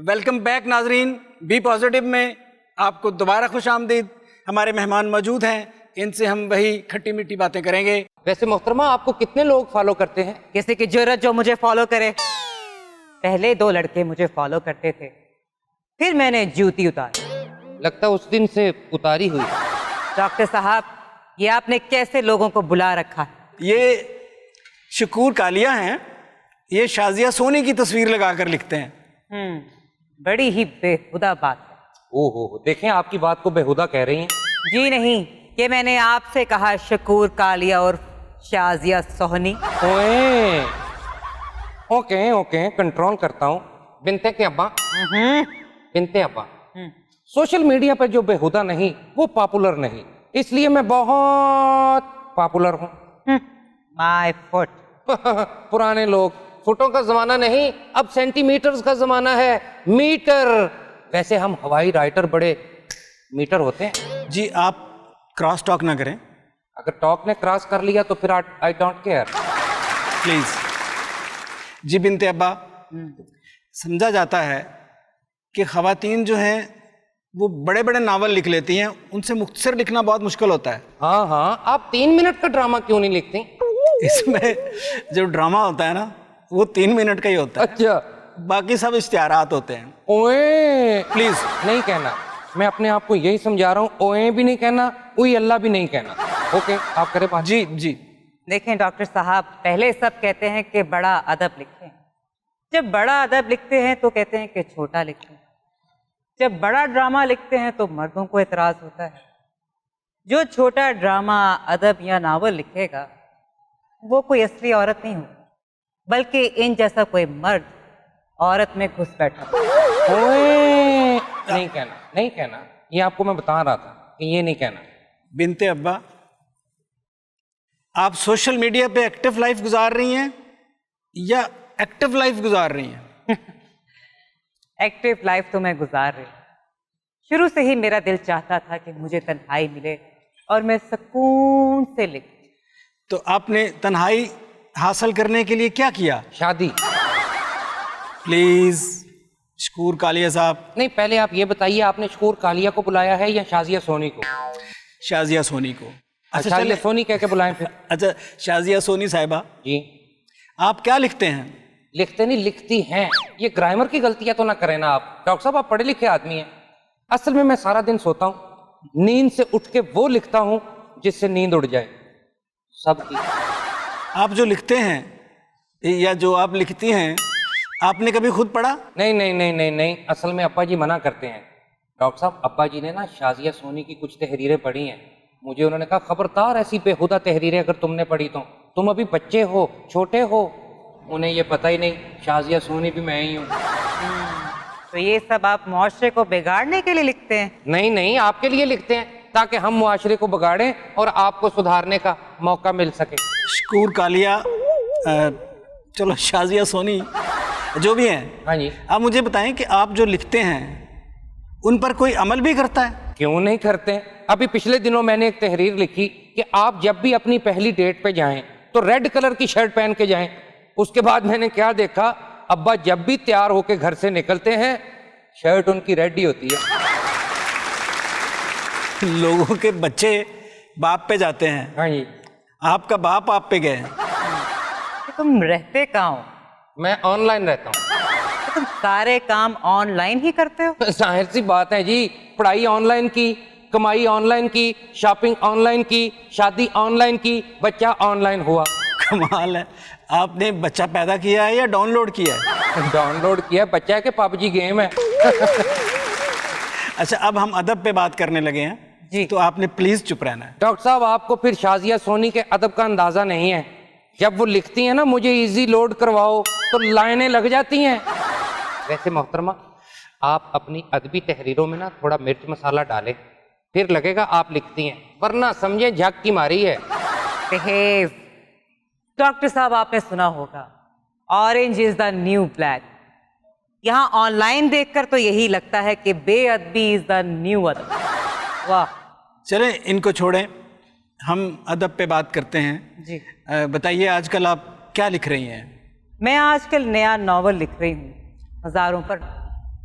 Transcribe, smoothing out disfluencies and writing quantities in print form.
Welcome back ناظرین، be positive میں آپ کو دوبارہ خوش آمدید۔ ہمارے مہمان موجود ہیں، ان سے ہم وہی کھٹی میٹھی باتیں کریں گے۔ ویسے محترمہ آپ کو کتنے لوگ فالو کرتے ہیں؟ کسی کی جرت جو مجھے فالو کرے۔ پہلے 2 لڑکے مجھے فالو کرتے تھے، پھر میں نے جوتی اتاری۔ لگتا ہے اس دن سے اتاری ہوئی۔ ڈاکٹر صاحب، یہ آپ نے کیسے لوگوں کو بلا رکھا ہے؟ یہ شکور کالیہ ہیں، یہ شازیہ سونی کی تصویر لگا کر لکھتے ہیں۔ بڑی ہی بےہودہ بات ہے۔ دیکھیں آپ کی بات کو بےہودہ کہہ رہی ہیں۔ جی نہیں، کہ میں نے آپ سے کہا شکور کالیہ اور شازیہ سونی۔ اوکے کنٹرول کرتا ہوں۔ بنتے کے ابا، بنتے ابا، سوشل میڈیا پر جو بےہودہ نہیں وہ پاپولر نہیں، اس لیے میں بہت پاپولر ہوں۔ مائی فٹ۔ پرانے لوگ، فٹوں کا زمانہ نہیں، اب سینٹی میٹرز کا زمانہ ہے، میٹر۔ ویسے ہم ہوائی رائٹر بڑے میٹر ہوتے ہیں۔ جی آپ کراس ٹاک نہ کریں اگر ٹاک نے کراس کر لیا تو پھر آئی ڈونٹ کیئر پلیز۔ جی بنتے ابا، سمجھا جاتا ہے کہ خواتین جو ہیں وہ بڑے بڑے ناول لکھ لیتی ہیں، ان سے مختصر لکھنا بہت مشکل ہوتا ہے۔ ہاں آپ 3 منٹ کا ڈرامہ کیوں نہیں لکھتی؟ اس میں جو ڈرامہ ہوتا ہے نا وہ 3 منٹ کا ہی ہوتا ہے، اچھا، باقی سب اشتہارات ہوتے ہیں۔ اوئے پلیز نہیں کہنا، میں اپنے آپ کو یہی سمجھا رہا ہوں، اوئے بھی نہیں کہنا، اوئی اللہ بھی نہیں کہنا۔ اوکے آپ کریں بات۔ جی دیکھیں ڈاکٹر صاحب، پہلے سب کہتے ہیں کہ بڑا ادب لکھیں، جب بڑا ادب لکھتے ہیں تو کہتے ہیں کہ چھوٹا لکھیں، جب بڑا ڈرامہ لکھتے ہیں تو مردوں کو اعتراض ہوتا ہے۔ جو چھوٹا ڈرامہ، ادب یا ناول لکھے گا وہ کوئی اصلی عورت نہیں ہوگی، بلکہ ان جیسا کوئی مرد عورت میں گھس بیٹھا۔ اوئے نہیں کہنا، یہ آپ کو میں بتا رہا تھا کہ یہ نہیں کہنا۔ بنتے ابا، آپ سوشل میڈیا پہ ایکٹیو لائف گزار رہی ہیں یا ایکٹیو لائف گزار رہی ہیں؟ ایکٹیو لائف تو میں گزار رہی ہوں۔ شروع سے ہی میرا دل چاہتا تھا کہ مجھے تنہائی ملے اور میں سکون سے لکھوں۔ تو آپ نے تنہائی حاصل کرنے کے لیے کیا کیا؟ شادی۔ پلیز شکور کالیہ صاحب۔ نہیں پہلے آپ یہ بتائیے، آپ نے شکور کالیہ کو بلایا ہے یا شازیہ سونی کو؟ شازیہ سونی کو۔ شازیہ سونی کہہ کے بلائیں پھر۔ اچھا شازیہ سونی صاحبہ، جی آپ کیا لکھتے ہیں؟ لکھتے نہیں، لکھتی ہیں۔ یہ گرامر کی غلطیاں تو نہ کریں نا آپ۔ ڈاکٹر صاحب آپ پڑھے لکھے آدمی ہیں۔ اصل میں سارا دن سوتا ہوں، نیند سے اٹھ کے وہ لکھتا ہوں جس سے نیند اڑ جائے سب کی۔ آپ جو لکھتے ہیں یا جو آپ لکھتی ہیں، آپ نے کبھی خود پڑھا؟ نہیں، اصل میں ابا جی منع کرتے ہیں۔ ڈاکٹر صاحب ابا جی نے نا شازیہ سونی کی کچھ تحریریں پڑھی ہیں، مجھے انہوں نے کہا خبردار ایسی بےہودہ تحریریں اگر تم نے پڑھی تو تم ابھی بچے ہو، چھوٹے ہو۔ انہیں یہ پتہ ہی نہیں شازیہ سونی بھی میں ہی ہوں۔ تو یہ سب آپ معاشرے کو بگاڑنے کے لیے لکھتے ہیں؟ نہیں آپ کے لیے لکھتے ہیں تاکہ ہم معاشرے کو بگاڑیں اور آپ کو سدھارنے کا موقع مل سکے۔ شکور کالیہ، چلو شازیہ سونی جو بھی ہیں، ہاں جی، آپ مجھے بتائیں کہ آپ جو لکھتے ہیں ان پر کوئی عمل بھی کرتا ہے؟ کیوں نہیں کرتے؟ ابھی پچھلے دنوں میں نے ایک تحریر لکھی کہ آپ جب بھی اپنی پہلی ڈیٹ پہ جائیں تو ریڈ کلر کی شرٹ پہن کے جائیں۔ اس کے بعد میں نے کیا دیکھا، ابا جب بھی تیار ہو کے گھر سے نکلتے ہیں شرٹ ان کی ریڈ ہی ہوتی ہے۔ لوگوں کے بچے باپ پہ جاتے ہیں، ہاں جی، آپ کا باپ آپ پہ گئے۔ تم رہتے کہاں ہو؟ میں آن لائن رہتا ہوں۔ تم سارے کام آن لائن ہی کرتے ہو؟ ظاہر سی بات ہے جی، پڑھائی آن لائن کی، کمائی آن لائن کی، شاپنگ آن لائن کی، شادی آن لائن کی، بچہ آن لائن ہوا۔ کمال ہے، آپ نے بچہ پیدا کیا ہے یا ڈاؤن لوڈ کیا ہے؟ ڈاؤن لوڈ کیا، بچہ ہے کہ پب جی گیم ہے۔ اچھا اب ہم ادب پہ بات کرنے لگے ہیں جی، تو آپ نے پلیز چپ رہنا ہے۔ ڈاکٹر صاحب آپ کو پھر شازیہ سونی کے ادب کا اندازہ نہیں ہے۔ جب وہ لکھتی ہیں نا مجھے ایزی لوڈ کرواؤ تو لائنیں لگ جاتی ہیں۔ ویسے محترمہ آپ اپنی ادبی تحریروں میں نا تھوڑا مرچ مسالہ ڈالیں، پھر لگے گا آپ لکھتی ہیں، ورنہ سمجھے جھک کی ماری ہے۔ بہیو۔ ڈاکٹر صاحب آپ نے سنا ہوگا orange is the new black. یہاں آن لائن دیکھ کر تو یہی لگتا ہے کہ بے ادبی از دا نیو ادب۔ واہ۔ چلیں ان کو چھوڑیں، ہم ادب پہ بات کرتے ہیں۔ جی بتائیے آج کل آپ کیا لکھ رہی ہیں؟ میں آج کل نیا ناول لکھ رہی ہوں، ہزاروں پر۔